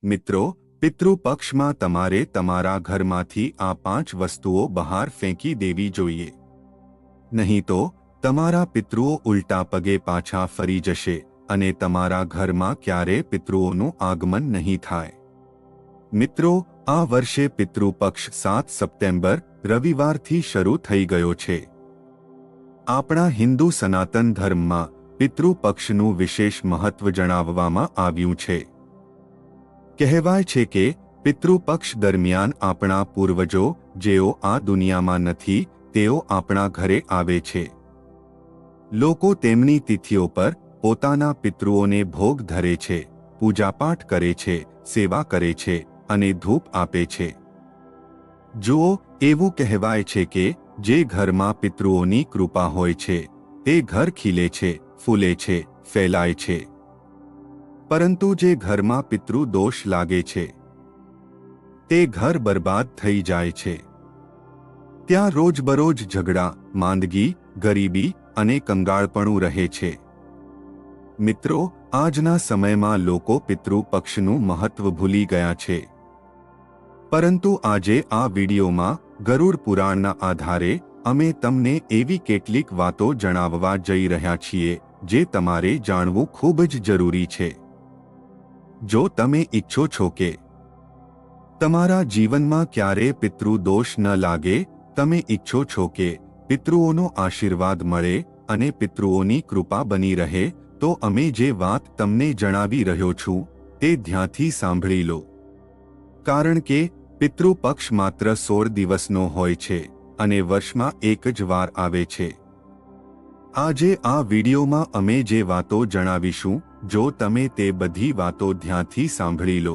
મિત્રો, પિતૃપક્ષમાં તમારે તમારા ઘરમાંથી આ 5 વસ્તુઓ બહાર ફેંકી દેવી જોઈએ. નહીં તો તમારા પિતૃઓ ઉલટા પગે પાછા ફરી જશે અને તમારા ઘરમાં ક્યારે પિતૃઓનું આગમન નહીં થાય. મિત્રો, આ વર્ષે પિતૃપક્ષ 7 સપ્ટેમ્બર રવિવારથી શરૂ થઈ ગયો છે. આપણા હિન્દુ સનાતન ધર્મમાં પિતૃપક્ષનું વિશેષ મહત્વ જણાવવામાં આવ્યું છે. કહેવાય છે કે પિતૃપક્ષ દરમિયાન આપણા પૂર્વજો જેઓ આ દુનિયામાં નથી તેઓ આપણા ઘરે આવે છે. લોકો તેમની તિથિઓ પર પોતાના પિતૃઓને ભોગ ધરે છે, પૂજાપાઠ કરે છે, સેવા કરે છે અને ધૂપ આપે છે. જુઓ, એવું કહેવાય છે કે જે ઘરમાં પિતૃઓની કૃપા હોય છે તે ઘર ખીલે છે, ફૂલે છે, ફેલાય છે. પરંતુ જે ઘરમાં પિતૃ દોષ લાગે છે તે ઘર બરબાદ થઈ જાય છે. ત્યાં રોજબરોજ ઝઘડા, માંદગી, ગરીબી અને કંગાળપણું રહે છે. મિત્રો, આજના સમયમાં લોકો પિતૃપક્ષનું મહત્વ ભૂલી ગયા છે. પરંતુ આજે આ વિડીયોમાં ગરુડ પુરાણના આધારે અમે તમને એવી કેટલીક વાતો જણાવવા જઈ રહ્યા છીએ જે તમારે જાણવું ખૂબ જ જરૂરી છે. જો તમે ઈચ્છો છો કે તમારા જીવનમાં ક્યારે પિતૃ દોષ ન લાગે, તમે ઈચ્છો છો કે પિતૃઓનો આશીર્વાદ મળે અને પિતૃઓની કૃપા બની રહે, તો અમે જે વાત તમને જણાવી રહ્યો છું તે ધ્યાનથી સાંભળી લો. કારણ કે પિતૃપક્ષ માત્ર 16 દિવસનો હોય છે અને વર્ષમાં એક જ વાર આવે છે. આજે આ વિડીયોમાં અમે જે વાતો જણાવીશું, જો તમે તે બધી વાતો ધ્યાનથી સાંભળી લો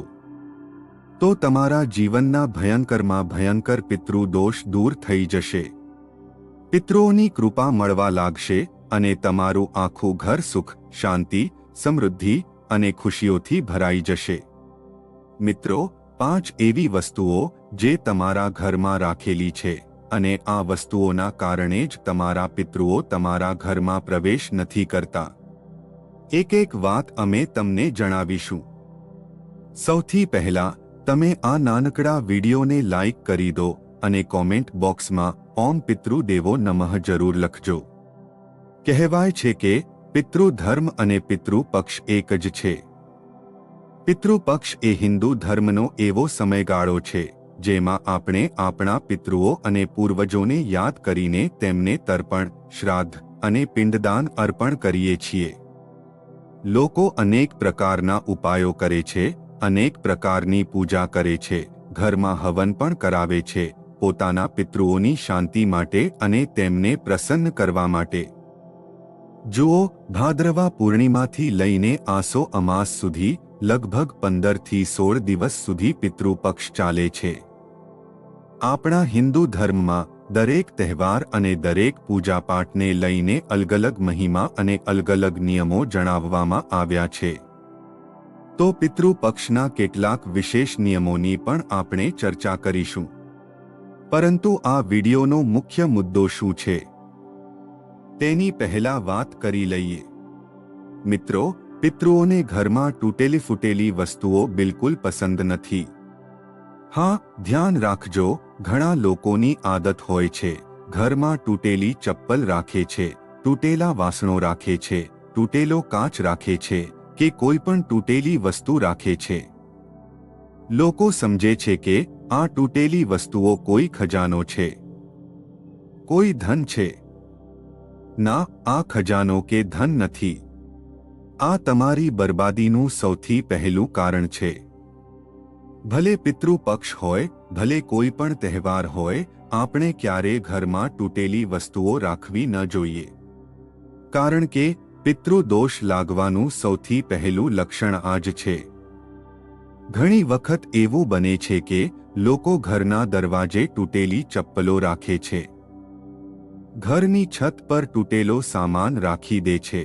તો તમારા જીવનના ભયંકરમાં ભયંકર પિતૃ દોષ દૂર થઈ જશે. પિતૃઓની કૃપા મળવા લાગશે અને તમારું આખું ઘર સુખ, શાંતિ, સમૃદ્ધિ અને ખુશીઓથી ભરાઈ જશે. મિત્રો, 5 એવી વસ્તુઓ જે તમારા ઘરમાં રાખેલી છે અને આ વસ્તુઓના કારણે જ તમારા પિતૃઓ તમારા ઘરમાં પ્રવેશ નથી કરતા. એક એક વાત અમે તમને જણાવીશું. સૌથી પહેલા તમે આ નાનકડા વિડીયોને લાઈક કરી દો અને કોમેન્ટ બોક્સમાં ઓમ પિતૃદેવો નમઃ જરૂર લખજો. કહેવાય છે કે પિતૃ ધર્મ અને પિતૃપક્ષ એક જ છે. પિતૃપક્ષ એ હિન્દુ ધર્મનો એવો સમયગાળો છે જેમાં આપણે આપણા પિતૃઓ અને પૂર્વજોને યાદ કરીને તેમને તર્પણ, શ્રાદ્ધ અને પિંડદાન અર્પણ કરીએ છીએ. લોકો અનેક પ્રકારના ઉપાયો કરે છે, અનેક પ્રકારની પૂજા કરે છે, ઘરમાં હવન પણ કરાવે છે, પોતાના પિતૃઓની શાંતિ માટે અને તેમને પ્રસન્ન કરવા માટે. જુઓ, ભાદ્રવા પૂર્ણિમાથી લઈને આસો અમાસ સુધી લગભગ 15 થી 16 દિવસ સુધી પિતૃપક્ષ ચાલે છે. આપણા હિન્દુ ધર્મમાં દરેક તહેવાર અને દરેક પૂજાપાઠને લઈને અલગ-અલગ મહિમા અને અલગ-અલગ નિયમો જણાવવામાં આવ્યા છે. તો પિતૃપક્ષના કેટલાક વિશેષ નિયમોની પણ આપણે ચર્ચા કરીશું. પરંતુ આ વિડીયોનો મુખ્ય મુદ્દો શું છે તેની પહેલા વાત કરી લઈએ. મિત્રો, પિતૃઓને ઘરમાં તૂટેલી ફૂટેલી વસ્તુઓ બિલકુલ પસંદ નથી. હા, ધ્યાન રાખજો, ઘણા લોકોની આદત હોય છે ઘરમાં તૂટેલી ચપ્પલ રાખે છે, તૂટેલા વાસણો રાખે છે, તૂટેલો કાચ રાખે છે કે કોઈ પણ તૂટેલી વસ્તુ રાખે છે. લોકો સમજે છે કે આ તૂટેલી વસ્તુઓ કોઈ ખજાનો છે, કોઈ ધન છે. ના, આ ખજાનો કે ધન નથી. આ તમારી બરબાદીનું સૌથી પહેલું કારણ છે. ભલે પિતૃપક્ષ હોય, ભલે કોઈ પણ તહેવાર હોય, આપણે ક્યારેય ઘરમાં તૂટેલી વસ્તુઓ રાખવી ન જોઈએ. કારણ કે પિતૃ દોષ લાગવાનું સૌથી પહેલું લક્ષણ આ જ છે. ઘણી વખત એવું બને છે કે લોકો ઘરના દરવાજે તૂટેલી ચપ્પલો રાખે છે, ઘરની છત પર તૂટેલો સામાન રાખી દે છે.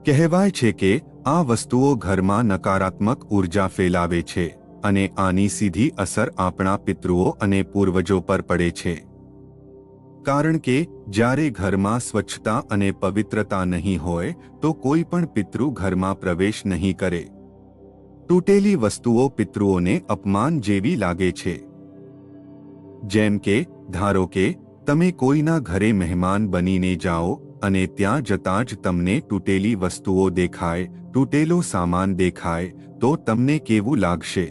કહેવાય છે કે આ વસ્તુઓ ઘરમાં નકારાત્મક ઉર્જા ફેલાવે છે અને આની સીધી અસર આપણા પિતૃઓ અને પૂર્વજો પર પડે છે. કારણ કે જ્યારે ઘરમાં સ્વચ્છતા અને પવિત્રતા નહીં હોય તો કોઈ પણ પિતૃ ઘરમાં પ્રવેશ નહીં કરે. તૂટેલી વસ્તુઓ પિતૃઓને અપમાન જેવી લાગે છે. જેમ કે ધારો કે તમે કોઈના ઘરે મહેમાન બનીને જાઓ અને ત્યાં જતાં જ તમને તૂટેલી વસ્તુઓ દેખાય, તૂટેલો સામાન દેખાય, તો તમને કેવું લાગશે?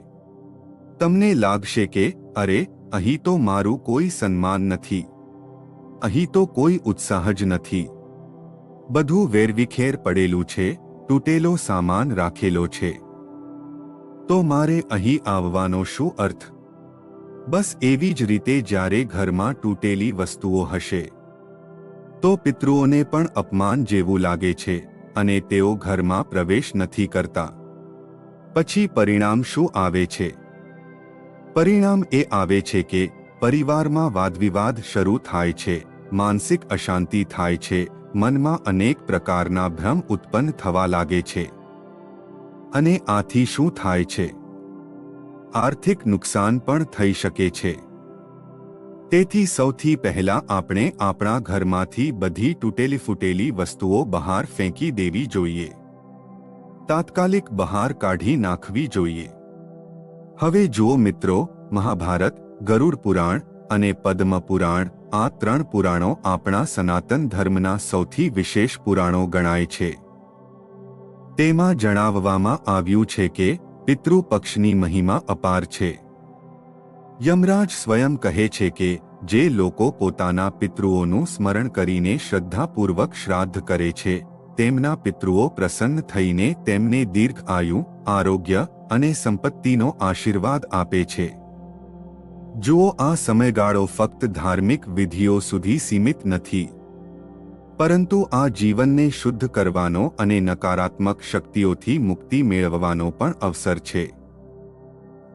તમને લાગશે કે અરે, અહીં તો મારું કોઈ સન્માન નથી, અહીં તો કોઈ ઉત્સાહ જ નથી, બધું વેરવિખેર પડેલું છે, તૂટેલો સામાન રાખેલો છે, તો મારે અહીં આવવાનો શું અર્થ? બસ એવી જ રીતે જ્યારે ઘરમાં તૂટેલી વસ્તુઓ હશે તો પિતૃઓને પણ અપમાન જેવું લાગે છે અને તેઓ ઘરમાં પ્રવેશ નથી કરતા. પછી પરિણામ શું આવે છે? પરિણામ એ આવે છે કે પરિવારમાં વાદવિવાદ શરૂ થાય છે, માનસિક અશાંતિ થાય છે, મનમાં અનેક પ્રકારના ભ્રમ ઉત્પન્ન થવા લાગે છે. અને આથી શું થાય છે? આર્થિક નુકસાન પણ થઈ શકે છે. તેથી સૌથી પહેલા આપણે આપણા ઘરમાંથી બધી તૂટેલી ફૂટેલી વસ્તુઓ બહાર ફેંકી દેવી જોઈએ, તાત્કાલિક બહાર કાઢી નાખવી જોઈએ. હવે જુઓ મિત્રો, મહાભારત, ગરુડ પુરાણ અને પદ્મ પુરાણ આ 3 પુરાણો આપણા સનાતન ધર્મના સૌથી વિશેષ પુરાણો ગણાય છે. તેમાં જણાવવામાં આવ્યું છે કે પિતૃ પક્ષની મહિમા અપાર છે. યમરાજ સ્વયં કહે છે કે જે લોકો પોતાના પિતૃઓનું સ્મરણ કરીને શ્રદ્ધાપૂર્વક શ્રાદ્ધ કરે છે તેમના પિતૃઓ પ્રસન્ન થઈને તેમને દીર્ઘ આયુ, આરોગ્ય અને સંપત્તિનો આશીર્વાદ આપે છે. જુઓ, આ સમયગાળો ફક્ત ધાર્મિક વિધિઓ સુધી સીમિત નથી, પરંતુ આ જીવનને શુદ્ધ કરવાનો અને નકારાત્મક શક્તિઓથી મુક્તિ મેળવવાનો પણ અવસર છે.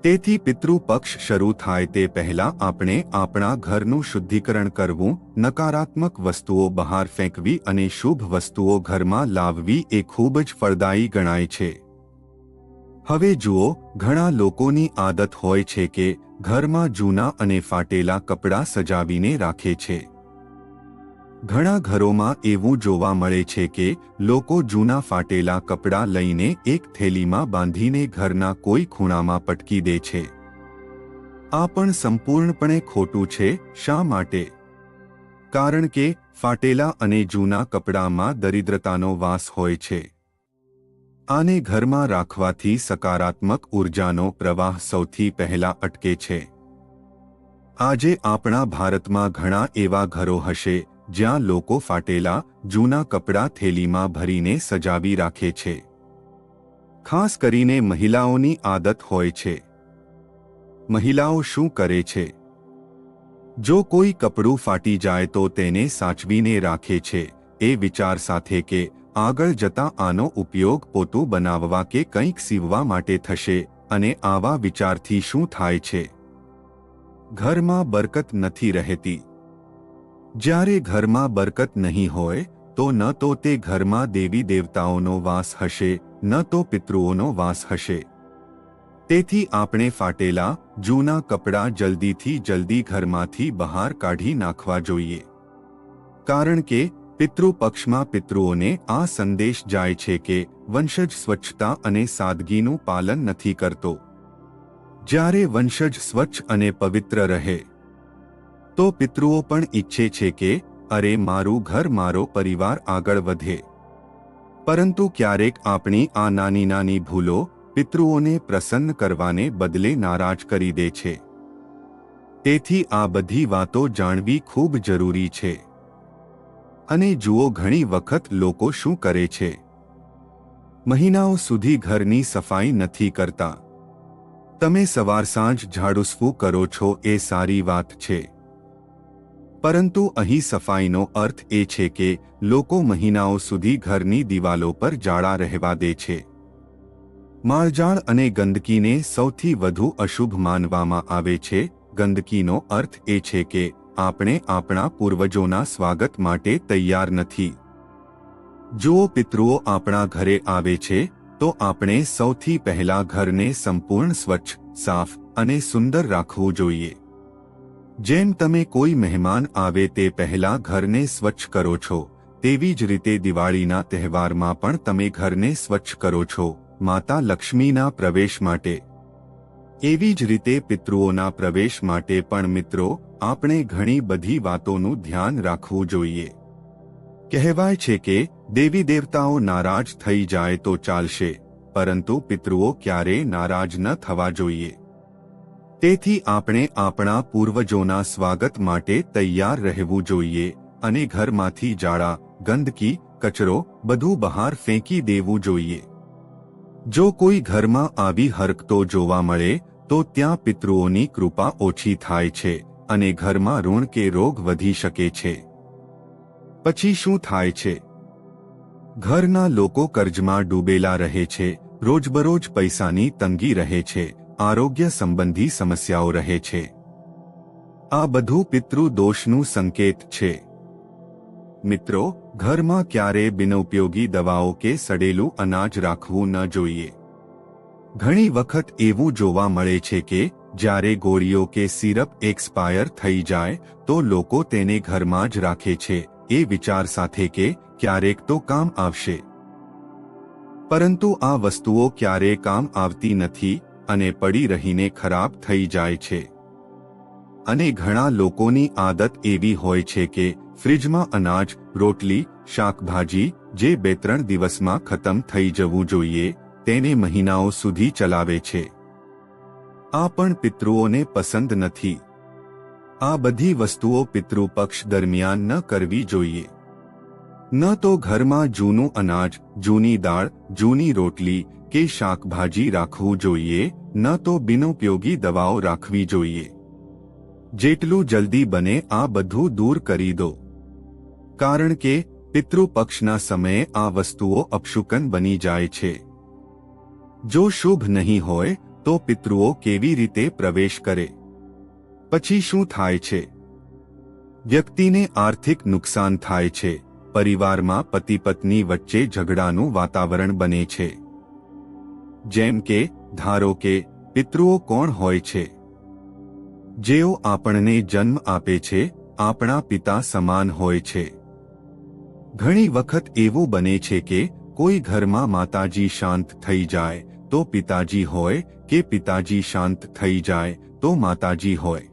તેથી પિતૃ પક્ષ શરૂ થાય તે પહેલા આપણે આપણા ઘરનું શુદ્ધિકરણ કરવું, નકારાત્મક વસ્તુઓ બહાર ફેંકવી અને શુભ વસ્તુઓ ઘરમાં લાવવી એ ખૂબ જ ફળદાયી ગણાય છે. હવે જુઓ, ઘણા લોકોની આદત હોય છે કે ઘરમાં જૂના અને ફાટેલા કપડાં સજાવીને રાખે છે. ઘણા ઘરોમાં એવું જોવા મળે છે કે લોકો જૂના ફાટેલા કપડાં લઈને એક થેલીમાં બાંધીને ઘરના કોઈ ખૂણામાં પટકી દે છે. આ પણ સંપૂર્ણપણે ખોટું છે. શા માટે? કારણ કે ફાટેલા અને જૂના કપડામાં દરિદ્રતાનો વાસ હોય છે. આને ઘરમાં રાખવાથી સકારાત્મક ઉર્જાનો પ્રવાહ સૌથી પહેલા અટકે છે. આજે આપણા ભારતમાં ઘણા એવા ઘરો હશે જ્યાં લોકો ફાટેલા જૂના કપડાં થેલીમાં ભરીને સજાવી રાખે છે. ખાસ કરીને મહિલાઓની આદત હોય છે. મહિલાઓ શું કરે છે? જો કોઈ કપડું ફાટી જાય તો તેને સાચવીને રાખે છે એ વિચાર સાથે કે આગળ જતાં આનો ઉપયોગ પોતું બનાવવા કે કંઈક સીવવા માટે થશે. અને આવા વિચારથી શું થાય છે? ઘરમાં બરકત નથી રહેતી. જ્યારે ઘરમાં બરકત નહીં હોય તો ન તો તે ઘરમાં દેવી દેવતાઓનો વાસ હશે, ન તો પિતૃઓનો વાસ હશે. તેથી આપણે ફાટેલા જૂના કપડાં જલ્દીથી જલ્દી ઘરમાંથી બહાર કાઢી નાખવા જોઈએ. કારણ કે પિતૃ પક્ષમાં પિતૃઓને આ સંદેશ જાય છે કે વંશજ સ્વચ્છતા અને સાદગીનું પાલન નથી કરતો. જ્યારે વંશજ સ્વચ્છ અને પવિત્ર રહે તો પિતૃઓ પણ ઈચ્છે છે કે અરે, મારું ઘર, મારો પરિવાર આગળ વધે. પરંતુ ક્યારેક આપણી આ નાની નાની ભૂલો પિતૃઓને પ્રસન્ન કરવાને બદલે નારાજ કરી દે છે. તેથી આ બધી વાતો જાણવી ખૂબ જરૂરી છે. અને જુઓ, ઘણી વખત લોકો શું કરે છે? મહિનાઓ સુધી ઘરની સફાઈ નથી કરતા. તમે સવાર સાંજ ઝાડુસફું કરો છો એ સારી વાત છે, પરંતુ અહીં સફાઈનો અર્થ એ છે કે લોકો મહિનાઓ સુધી ઘરની દિવાલો પર જાળા રહેવા દે છે. માળજાળ અને ગંદકીને સૌથી વધુ અશુભ માનવામાં આવે છે. ગંદકીનો અર્થ એ છે કે આપણે આપણા પૂર્વજોના સ્વાગત માટે તૈયાર નથી. જો પિતૃઓ આપણા ઘરે આવે છે તો આપણે સૌથી પહેલા ઘરને સંપૂર્ણ સ્વચ્છ, સાફ અને સુંદર રાખવું જોઈએ. જેમ તમે કોઈ મહેમાન આવે તે પહેલા ઘરને સ્વચ્છ કરો છો, તેવી જ રીતે દિવાળીના તહેવારમાં પણ તમે ઘરને સ્વચ્છ કરો છો, માતા લક્ષ્મીના પ્રવેશ માટે. એવી જ રીતે પિતૃઓના પ્રવેશ માટે પણ મિત્રો આપણે ઘણી બધી વાતોનું ધ્યાન રાખવું જોઈએ. કહેવાય છે કે દેવી દેવતાઓ નારાજ થઈ જાય તો ચાલશે, પરંતુ પિતૃઓ ક્યારેય નારાજ ન થવા જોઈએ. તેથી આપણે આપણા પૂર્વજોના સ્વાગત માટે તૈયાર રહેવું જોઈએ અને ઘરમાંથી જાળા, ગંદકી, કચરો બધું બહાર ફેંકી દેવું જોઈએ. જો કોઈ ઘરમાં આવી હરકતો જોવા મળે તો ત્યાં પિતૃઓની કૃપા ઓછી થાય છે અને ઘરમાં ઋણ કે રોગ વધી શકે છે. પછી શું થાય છે? ઘરના લોકો કર્જમાં ડૂબેલા રહે છે, રોજબરોજ પૈસાની તંગી રહે છે, આરોગ્ય સંબંધી સમસ્યાઓ રહે છે. આ બધું પિતૃ દોષનું સંકેત છે. મિત્રો, ઘરમાં ક્યારેય બિનઉપયોગી દવાઓ કે સડેલું અનાજ રાખવું ન જોઈએ. ઘણી વખત એવું જોવા મળે છે કે જ્યારે ગોળીઓ કે સિરપ એક્સપાયર થઈ જાય તો લોકો તેને ઘરમાં જ રાખે છે એ વિચાર સાથે કે ક્યારેક તો કામ આવશે. પરંતુ આ વસ્તુઓ ક્યારેય કામ આવતી નથી અને પડી રહીને ખરાબ થઈ જાય છે. અને ઘણા લોકોની આદત એવી હોય છે કે ફ્રિજમાં અનાજ, રોટલી, શાકભાજી જે 2-3 દિવસમાં ખતમ થઈ જવું જોઈએ તેને મહિનાઓ સુધી ચલાવે છે. આ પણ પિતૃઓને પસંદ નથી. આ બધી વસ્તુઓ પિતૃપક્ષ દરમિયાન ન કરવી જોઈએ. ન તો ઘરમાં જૂનું અનાજ, જૂની દાળ, જૂની રોટલી કે શાકભાજી રાખવું જોઈએ, ન તો બિનઉપયોગી દવાઓ રાખવી જોઈએ. જેટલું જલ્દી બને આ બધું દૂર કરી દો. કારણ કે પિતૃપક્ષના સમયે આ વસ્તુઓ અપશુકન બની જાય છે. જો શુભ નહીં હોય તો પિતૃઓ કેવી રીતે પ્રવેશ કરે? પછી શું થાય છે? વ્યક્તિને આર્થિક નુકસાન થાય છે, પરિવારમાં પતિ પત્ની વચ્ચે ઝઘડાનું વાતાવરણ બને છે. જેમ કે ધારો કે પિતૃઓ કોણ હોય છે? જેઓ આપણને જન્મ આપે છે, આપણા પિતા સમાન હોય છે. ઘણી વખત એવું બને છે કે કોઈ ઘરમાં માતાજી શાંત થઈ જાય તો પિતાજી હોય કે પિતાજી શાંત થઈ જાય તો માતાજી હોય.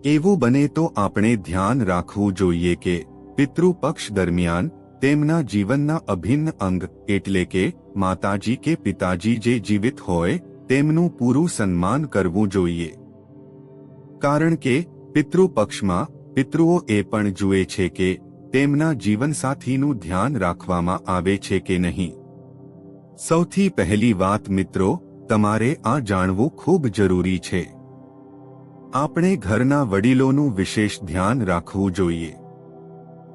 એવું બને તો આપણે ધ્યાન રાખવું જોઈએ કે પિતૃપક્ષ દરમિયાન તેમના જીવનના અભિન્ન અંગ એટલે કે માતાજી કે પિતાજી જે જીવિત હોય તેમનું પૂરું સન્માન કરવું જોઈએ. કારણ કે પિતૃપક્ષમાં પિતૃઓ એ પણ જુએ છે કે તેમના જીવનસાથીનું ધ્યાન રાખવામાં આવે છે કે નહીં. સૌથી પહેલી વાત મિત્રો, તમારે આ જાણવું ખૂબ જરૂરી છે. આપણે ઘરના વડીલોનું વિશેષ ધ્યાન રાખવું જોઈએ.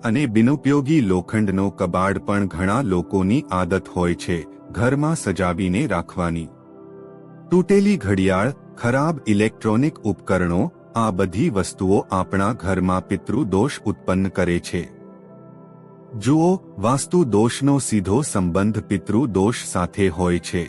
અને બિનઉપયોગી લોખંડનો કબાડ પણ ઘણા લોકોની આદત હોય છે ઘરમાં સજાવીને રાખવાની. તૂટેલી ઘડિયાળ, ખરાબ ઇલેક્ટ્રોનિક ઉપકરણો, આ બધી વસ્તુઓ આપણા ઘરમાં પિતૃ દોષ ઉત્પન્ન કરે છે. જુઓ, વાસ્તુ દોષનો સીધો સંબંધ પિતૃ દોષ સાથે હોય છે.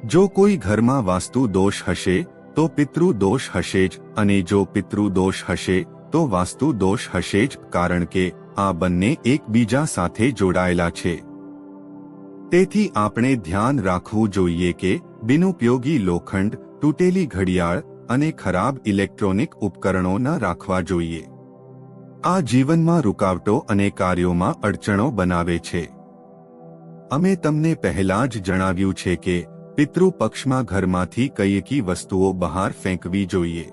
જો કોઈ ઘરમાં વાસ્તુ દોષ હશે તો પિતૃ દોષ હશે જ, અને જો પિતૃ દોષ હશે તો વાસ્તુ દોષ હશે જ, કારણ કે આ બંને એકબીજા સાથે જોડાયેલા છે. તેથી આપણે ધ્યાન રાખવું જોઈએ કે બિનઉપયોગી લોખંડ, તૂટેલી ઘડિયાળ અને ખરાબ ઇલેક્ટ્રોનિક ઉપકરણો ન રાખવા જોઈએ. આ જીવનમાં રૂકાવટો અને કાર્યોમાં અડચણો બનાવે છે. અમે તમને પહેલા જ જણાવ્યું છે કે પિતૃપક્ષમાં ઘરમાંથી કઈ વસ્તુઓ બહાર ફેંકવી જોઈએ.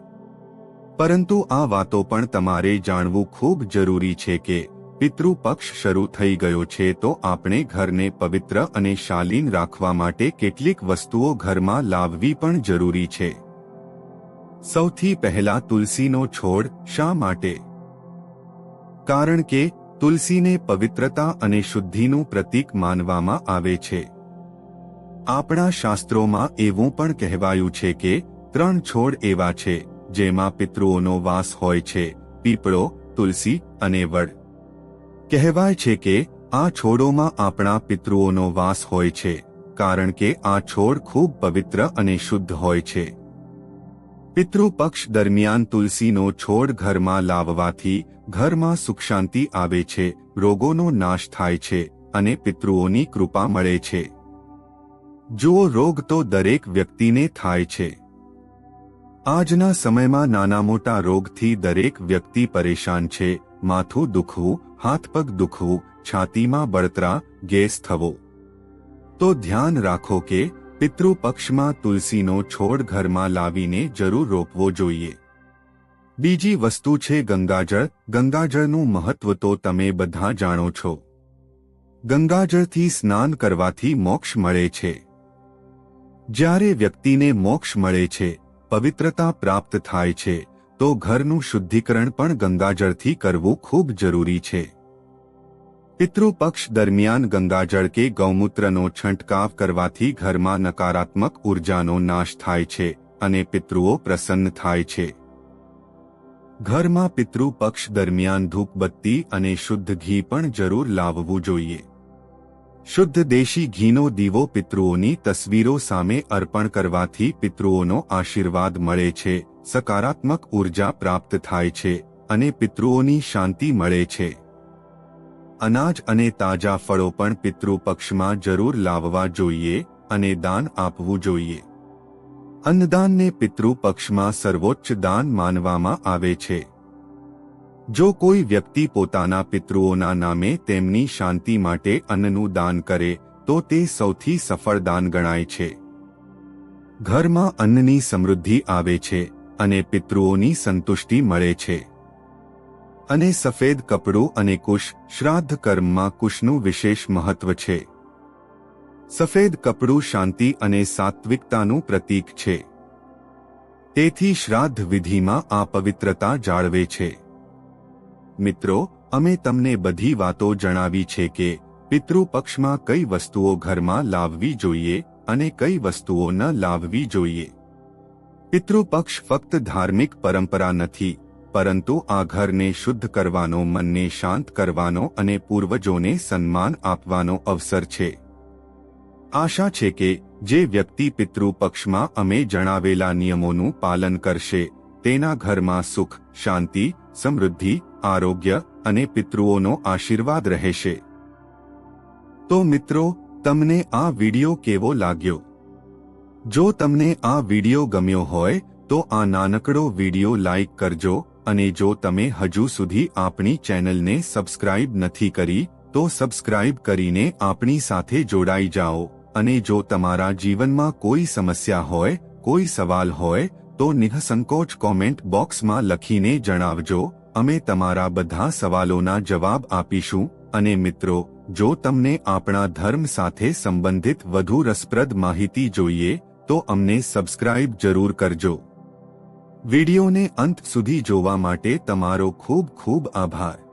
પરંતુ આ વાતો પણ તમારે જાણવું ખૂબ જરૂરી છે કે પિતૃપક્ષ શરૂ થઈ ગયો છે તો આપણે ઘરને પવિત્ર અને શાલીન રાખવા માટે કેટલીક વસ્તુઓ ઘરમાં લાવવી પણ જરૂરી છે. સૌથી પહેલા તુલસીનો છોડ. શા માટે? કારણ કે તુલસીને પવિત્રતા અને શુદ્ધિનું પ્રતીક માનવામાં આવે છે. આપણા શાસ્ત્રોમાં એવું પણ કહેવાયું છે કે 3 છોડ એવા છે જેમાં પિતૃઓનો વાસ હોય છે: પીપળો, તુલસી અને વડ. કહેવાય છે કે આ છોડોમાં આપણા પિતૃઓનો વાસ હોય છે કારણ કે આ છોડ ખૂબ પવિત્ર અને શુદ્ધ હોય છે. પિતૃપક્ષ દરમિયાન તુલસીનો છોડ ઘરમાં લાવવાથી ઘરમાં સુખ શાંતિ આવે છે, રોગોનો નાશ થાય છે અને પિતૃઓની કૃપા મળે છે. જુઓ, રોગ તો દરેક વ્યક્તિને થાય છે. આજના સમયમાં નાના મોટા રોગથી દરેક વ્યક્તિ પરેશાન છે. માથું દુખવું, હાથ પગ દુખવું, છાતીમાં બળતરા, ગેસ થવો. તો ધ્યાન રાખો કે પિતૃપક્ષમાં તુલસીનો છોડ ઘરમાં લાવીને જરૂર રોપવો જોઈએ. બીજી વસ્તુ છે ગંગાજળ. ગંગાજળનું મહત્વ તો તમે બધા જાણો છો. ગંગાજળથી સ્નાન કરવાથી મોક્ષ મળે છે. જ્યારે વ્યક્તિને મોક્ષ મળે છે, પવિત્રતા પ્રાપ્ત થાય છે, તો ઘરનું શુદ્ધિકરણ પણ ગંગાજળથી કરવું ખૂબ જરૂરી છે. પિતૃપક્ષ દરમિયાન ગંગાજળ કે ગૌમૂત્રનો છંટકાવ કરવાથી ઘરમાં નકારાત્મક ઉર્જાનો નાશ થાય છે અને પિતૃઓ પ્રસન્ન થાય છે. ઘરમાં પિતૃપક્ષ દરમિયાન ધૂપબત્તી અને શુદ્ધ ઘી પણ જરૂર લાવવું જોઈએ. શુદ્ધ દેશી ઘીનો દીવો પિતૃઓની તસવીરો સામે અર્પણ કરવાથી પિતૃઓનો આશીર્વાદ મળે છે, સકારાત્મક ઉર્જા પ્રાપ્ત થાય છે અને પિતૃઓની શાંતિ મળે છે. અનાજ અને તાજા ફળો પણ પિતૃપક્ષમાં જરૂર લાવવા જોઈએ અને દાન આપવું જોઈએ. અન્નદાનને પિતૃપક્ષમાં સર્વોચ્ચ દાન માનવામાં આવે છે. જો કોઈ વ્યક્તિ પોતાના પિતૃઓના નામે તેમની શાંતિ માટે અન્નનું દાન કરે તો તે સૌથી સફળ દાન ગણાય છે. ઘરમાં અન્નની સમૃદ્ધિ આવે છે અને પિતૃઓની સંતુષ્ટિ મળે છે. અને સફેદ કપડું અને કુશ. શ્રાદ્ધ કર્મમાં કુશનું વિશેષ મહત્વ છે. સફેદ કપડું શાંતિ અને સાત્વિકતાનું પ્રતીક છે. તેથી શ્રાદ્ધ વિધિમાં આ પવિત્રતા જાળવે છે. મિત્રો, અમે તમને બધી વાતો જણાવી છે કે પિતૃપક્ષમાં કઈ વસ્તુઓ ઘરમાં લાવવી જોઈએ અને કઈ વસ્તુઓ ન લાવવી જોઈએ. પિતૃપક્ષ ફક્ત ધાર્મિક પરંપરા નથી, પરંતુ આ ઘરને શુદ્ધ કરવાનો, મનને શાંત કરવાનો અને પૂર્વજોને સન્માન આપવાનો અવસર છે. આશા છે કે જે વ્યક્તિ પિતૃપક્ષમાં અમે જણાવેલા નિયમોનું પાલન કરશે, તેના ઘરમાં સુખ, શાંતિ, સમૃદ્ધિ, આરોગ્ય અને પિતૃઓનો આશીર્વાદ રહેશે. તો મિત્રો, તમને આ વિડિયો કેવો લાગ્યો? જો તમને આ વિડિયો ગમ્યો હોય તો આ નાનકડો વિડિયો લાઈક કરજો અને જો તમે હજુ સુધી આપણી ચેનલને સબસ્ક્રાઇબ નથી કરી તો સબસ્ક્રાઇબ કરીને આપણી સાથે જોડાઈ જાઓ. અને જો તમારા જીવનમાં કોઈ સમસ્યા હોય, કોઈ સવાલ હોય તો નિઃસંકોચ કોમેન્ટ બોક્સમાં લખીને જણાવજો. અમે તમારા બધા સવાલોના જવાબ આપીશું. અને મિત્રો, જો તમને આપણા ધર્મ સાથે સંબંધિત વધુ રસપ્રદ માહિતી જોઈએ તો અમને સબસ્ક્રાઇબ જરૂર કરજો. વિડિયોને અંત સુધી જોવા માટે તમારો ખૂબ ખૂબ આભાર.